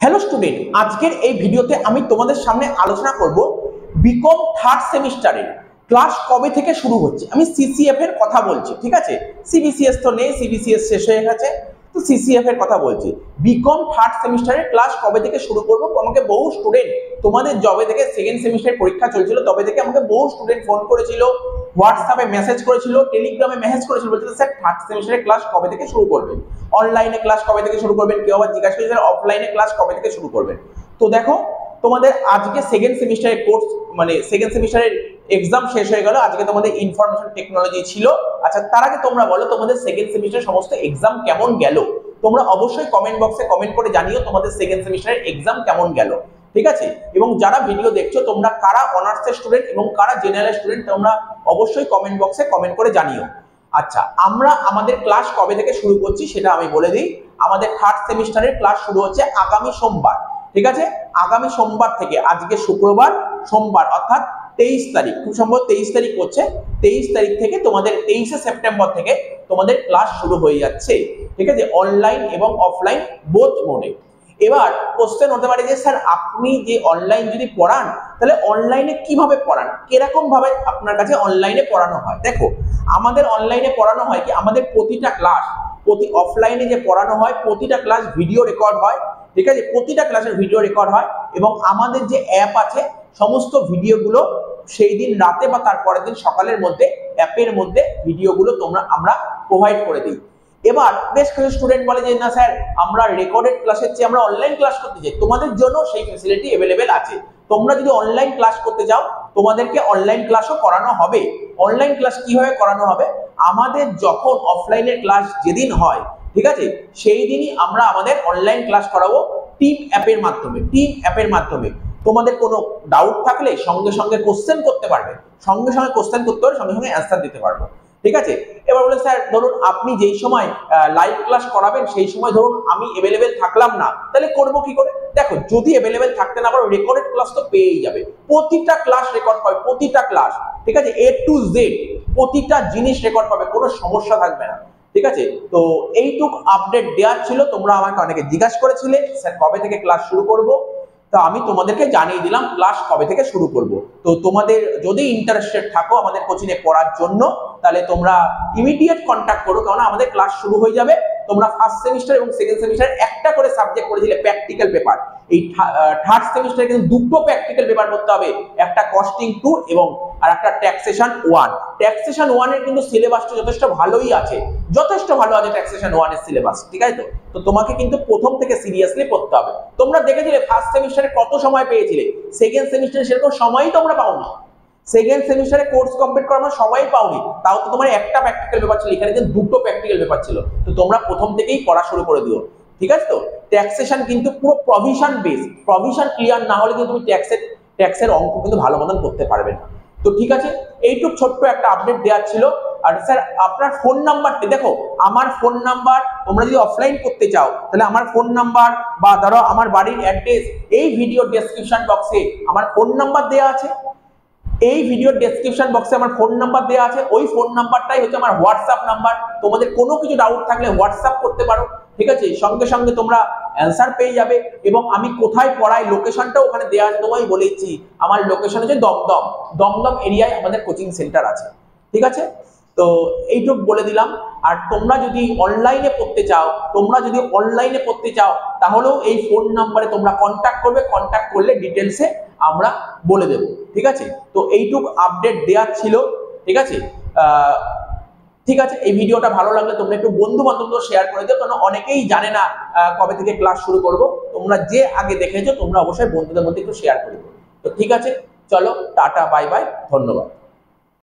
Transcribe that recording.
Hello student, আজকের এই ভিডিওতে আমি তোমাদের সামনে আলোচনা করব বিকম থার্ড সেমিস্টারের ক্লাস কবে থেকে শুরু হচ্ছে। আমি সিসিএফ এর কথা বলছি, ঠিক আছে। সিবিসিএস তো নেই, সিবিসিএস শেষ হয়ে গেছে, তো সিসিএফ এর কথা বলছি। বিকম থার্ড সেমিস্টারের ক্লাস কবে থেকে শুরু করব। আমাকে বহু স্টুডেন্ট, তোমাদের যবে থেকে সেকেন্ড সেমিস্টারের পরীক্ষা চলছিল তবে থেকে আমাকে বহু স্টুডেন্ট ফোন করেছিল, হোয়াটসঅ্যাপে মেসেজ করেছিল, টেলিগ্রামে মেসেজ করেছিল, বলছিল স্যার থার্ড সেমিস্টারের ক্লাস কবে থেকে শুরু করবেন, অনলাইনে ক্লাস কবে থেকে শুরু করবেন, কেউ আবার জিজ্ঞাসা করেছে অফলাইনে ক্লাস কবে থেকে শুরু করবেন। তো দেখো, তোমাদের আজকে সেকেন্ড সেমিস্টারের কোর্স মানে সেকেন্ড সেমিস্টারের এক্সাম শেষ হয়ে গেল, আজকে তোমাদের ইনফরমেশন টেকনোলজি ছিল। আচ্ছা, তার আগে তোমরা বলো তোমাদের সেকেন্ড সেমিস্টারের সমস্ত এক্সাম কেমন গেল। তোমরা অবশ্যই কমেন্ট বক্সে কমেন্ট করে জানিও তোমাদের সেকেন্ড সেমিস্টারের এক্সাম কেমন গেল, ঠিক আছে। এবং যারা ভিডিও দেখছো তোমরা কারা অনার্সের স্টুডেন্ট এবং কারা জেনারেল স্টুডেন্ট তোমরা অবশ্যই কমেন্ট বক্সে কমেন্ট করে জানিও। আচ্ছা, আমরা আমাদের ক্লাস কবে থেকে শুরু করছি সেটা আমি বলে দিই। আমাদের থার্ড সেমিস্টারের ক্লাস শুরু হচ্ছে আগামী সোমবার, ঠিক আছে। আগামী সোমবার থেকে, আজকে শুক্রবার, সোমবার অর্থাৎ 23 তারিখ, খুব সম্ভবত 23 তারিখ হচ্ছে। 23 তারিখ থেকে তোমাদের 23শে সেপ্টেম্বর থেকে তোমাদের ক্লাস শুরু হয়ে যাচ্ছে, ঠিক আছে, অনলাইন এবং অফলাইন বোথ মোডে। এবার কোশ্চেন হতে পারে যে স্যার আপনি যে অনলাইন যদি পড়ান তাহলে অনলাইনে কিভাবে পড়ান, কিরকম ভাবে আপনার কাছে অনলাইনে পড়ানো হয়। দেখো, আমাদের অনলাইনে পড়ানো হয় কি, আমাদের প্রতিটা ক্লাস, অফলাইনে যে পড়ানো হয় প্রতিটা ক্লাস ভিডিও রেকর্ড হয়, ঠিক আছে। প্রতিটা ক্লাসের ভিডিও রেকর্ড হয় এবং আমাদের যে অ্যাপ আছে সমস্ত ভিডিওগুলো সেই দিন রাতে বা তার পরের দিন সকালের মধ্যে অ্যাপের মধ্যে ভিডিওগুলো আমরা প্রোভাইড করে দিই। এবার বেশ কিছু স্টুডেন্ট বলে যে না স্যার আমরা রেকর্ডেড ক্লাসের চেয়ে আমরা অনলাইন ক্লাস করতে চাই, তোমাদের জন্য সেই ফ্যাসিলিটি অ্যাভেলেবেল আছে। তোমরা যদি অনলাইন ক্লাস করতে চাও তোমাদেরকে অনলাইন ক্লাসও করানো হবে। অনলাইন ক্লাস কিভাবে করানো হবে, আমাদের যখন অফলাইনের ক্লাস যেদিন হয়, ঠিক আছে, সেই দিনই আমরা আমাদের অনলাইন ক্লাস করাবো টিম অ্যাপের মাধ্যমে। টিম অ্যাপের মাধ্যমে তোমাদের কোনো ডাউট থাকলে সঙ্গে সঙ্গে কোশ্চেন করতে পারবে, সঙ্গে সঙ্গে কোশ্চেন করতে পারবে, সঙ্গে সঙ্গে অ্যান্সার দিতে পারবো, ঠিক আছে। এবার বলে স্যার ধরুন আপনি যেই সময় লাইভ ক্লাস করাবেন সেই সময় ধরুন আমি অ্যাভেলেবেল থাকলাম না, তাহলে করবো কি করে। দেখো, যদি অ্যাভেলেবেল থাকতে না পারো রেকর্ডেড ক্লাস তো পেয়েই যাবে, প্রতিটা ক্লাস রেকর্ড পাবে, প্রতিটা ক্লাস, ঠিক আছে, A to Z প্রতিটা জিনিস রেকর্ড পাবে, কোনো সমস্যা থাকবে না, ঠিক আছে। তো এইটুক আপডেট দেওয়ার ছিল। তোমরা আমাকে অনেকে জিজ্ঞাসা করেছিলে স্যার কবে থেকে ক্লাস শুরু করব, তো আমি তোমাদেরকে জানিয়ে দিলাম ক্লাস কবে থেকে শুরু করব। তো তোমাদের যদি ইন্টারেস্টেড থাকো আমাদের কোচিং এ পড়ার জন্য তাহলে তোমরা ইমিডিয়েট কন্ট্যাক্ট করো, কারণ আমাদের ক্লাস শুরু হয়ে যাবে। তোমরা ফার্স্ট সেমিস্টার এবং সেকেন্ড সেমিস্টার একটা করে সাবজেক্ট করেছিলে প্র্যাকটিক্যাল পেপার, এই থার্ড সেমিস্টারে কিন্তু দুটো প্র্যাকটিক্যাল পেপার করতে হবে, একটা কস্টিং 2 এবং আর একটা ট্যাক্সেশন 1। ট্যাক্সেশন 1 এর কিন্তু সিলেবাসটা যথেষ্ট ভালোই আছে, যথেষ্ট ভালো আছে ট্যাক্সেশন 1 এর সিলেবাস, ঠিক আছে। তো তোমাকে কিন্তু প্রথম থেকে সিরিয়াসলি পড়তে হবে। তোমরা দেখেছিলে ফার্স্ট সেমিস্টারে কত সময় পেয়েছিলে, সেকেন্ড সেমিস্টারে সেরকম সময়ই তোমরা পাওনি। সেকেন্ড সেমিস্টারে কোর্স কমপ্লিট করার সময় পাওনি, তাও তো তোমার একটা প্র্যাকটিক্যাল পেপার ছিল, এখানে কিন্তু দুটো প্র্যাকটিক্যাল পেপার ছিল। তো তোমরা প্রথম থেকেই পড়া শুরু করে দিও, ঠিক আছে। তো ট্যাক্সেশন কিন্তু পুরো প্রভিশন বেস, প্রভিশন ক্লিয়ার না হলে কিন্তু তুমি ট্যাক্সের অঙ্ক কিন্তু ভালো মতন করতে পারবে না। তো ঠিক আছে, এইটুক ছোট্ট একটা আপডেট দেওয়ার ছিল। আর স্যার আপনার ফোন নাম্বারটি, দেখো আমার ফোন নাম্বার, তোমরা যদি অফলাইন করতে চাও তাহলে আমার ফোন নাম্বার বা ধরো আমার বাড়ির অ্যাড্রেস এই ভিডিও ডেসক্রিপশন বক্সে আমার ফোন নাম্বার দেওয়া আছে। এই ভিডিও ডেসক্রিপশন বক্সে আমার ফোন নাম্বার দেওয়া আছে, ওই ফোন নাম্বারটাই হচ্ছে আমার হোয়াটসঅ্যাপ নাম্বার। তোমাদের কোনো কিছু ডাউট থাকলে হোয়াটসঅ্যাপ করতে পারো, ঠিক আছে। সঙ্গে সঙ্গে তোমরা অ্যান্সার পেয়ে যাবে এবং আমি কোথায় পড়াই লোকেশনটাও ওখানে দেওয়া আছে, তোমায় বলেছি আমার লোকেশন হচ্ছে দমদম এরিয়ায় আমাদের কোচিং সেন্টার আছে, ঠিক আছে। তো এইটুক বলে দিলাম। আর তোমরা যদি অনলাইনে পড়তে চাও তাহলেও এই ফোন নাম্বারে তোমরা কন্ট্যাক্ট করবে, কন্ট্যাক্ট করলে ডিটেলসে আমরা বলে দেব, ঠিক আছে। তো এইটুক আপডেট দেওয়ার ছিল, ঠিক আছে। ঠিক আছে, এই ভিডিওটা ভালো লাগলে তোমরা একটু বন্ধু বান্ধবদের শেয়ার করে দিও, কারণ অনেকেই জানে না কবে থেকে ক্লাস শুরু করব। তোমরা যে আগে দেখেছো তোমরা অবশ্যই বন্ধুদের মধ্যে একটু শেয়ার করে দিও। তো ঠিক আছে, চলো টাটা, বাই বাই, ধন্যবাদ।